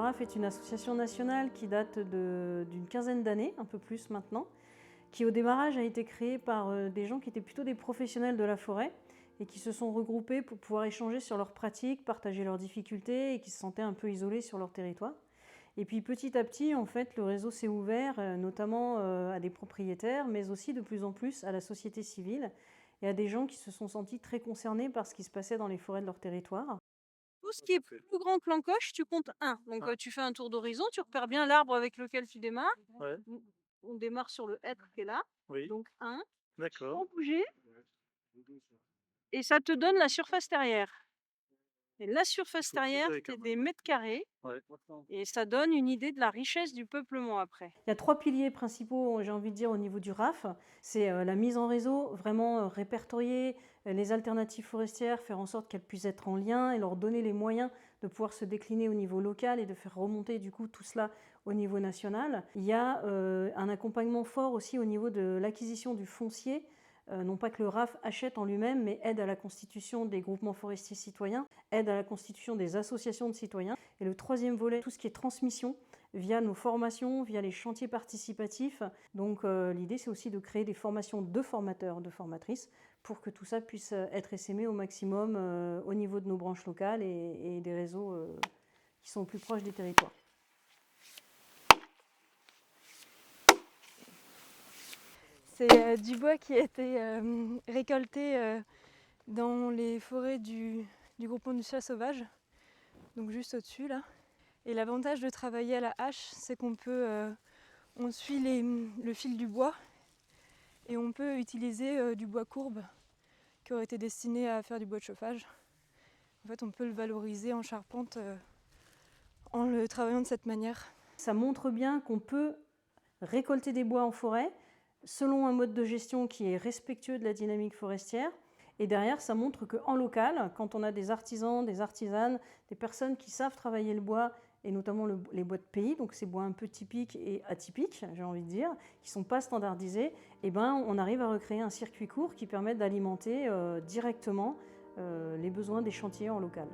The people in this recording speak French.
RAF est une association nationale qui date d'une quinzaine d'années, un peu plus maintenant, qui au démarrage a été créée par des gens qui étaient plutôt des professionnels de la forêt et qui se sont regroupés pour pouvoir échanger sur leurs pratiques, partager leurs difficultés et qui se sentaient un peu isolés sur leur territoire. Et puis petit à petit, en fait, le réseau s'est ouvert, notamment à des propriétaires, mais aussi de plus en plus à la société civile et à des gens qui se sont sentis très concernés par ce qui se passait dans les forêts de leur territoire. Tout ce qui est plus grand que l'encoche, tu comptes 1. Donc tu fais un tour d'horizon, tu repères bien l'arbre avec lequel tu démarres. Ouais, On démarre sur le hêtre qui est là, oui, donc 1. d'accord. Sans bouger, et ça te donne la surface terrière. Et la surface terrière, c'est des mètres carrés. Ouais. Et ça donne une idée de la richesse du peuplement après. Il y a 3 piliers principaux, j'ai envie de dire, au niveau du RAF. C'est la mise en réseau, vraiment répertorier les alternatives forestières, faire en sorte qu'elles puissent être en lien et leur donner les moyens de pouvoir se décliner au niveau local et de faire remonter du coup tout cela au niveau national. Il y a un accompagnement fort aussi au niveau de l'acquisition du foncier. Non pas que le RAF achète en lui-même, mais aide à la constitution des groupements forestiers citoyens, aide à la constitution des associations de citoyens. Et le troisième volet, tout ce qui est transmission, via nos formations, via les chantiers participatifs. Donc l'idée, c'est aussi de créer des formations de formateurs, de formatrices, pour que tout ça puisse être essaimé au maximum au niveau de nos branches locales et des réseaux qui sont plus proches des territoires. C'est du bois qui a été récolté dans les forêts du groupement du Chat sauvage, donc juste au-dessus là. Et l'avantage de travailler à la hache, c'est qu'on peut, on suit le fil du bois et on peut utiliser du bois courbe qui aurait été destiné à faire du bois de chauffage. En fait, on peut le valoriser en charpente en le travaillant de cette manière. Ça montre bien qu'on peut récolter des bois en forêt selon un mode de gestion qui est respectueux de la dynamique forestière. Et derrière, ça montre qu'en local, quand on a des artisans, des artisanes, des personnes qui savent travailler le bois, et notamment les bois de pays, donc ces bois un peu typiques et atypiques, j'ai envie de dire, qui ne sont pas standardisés, et on arrive à recréer un circuit court qui permet d'alimenter directement les besoins des chantiers en local.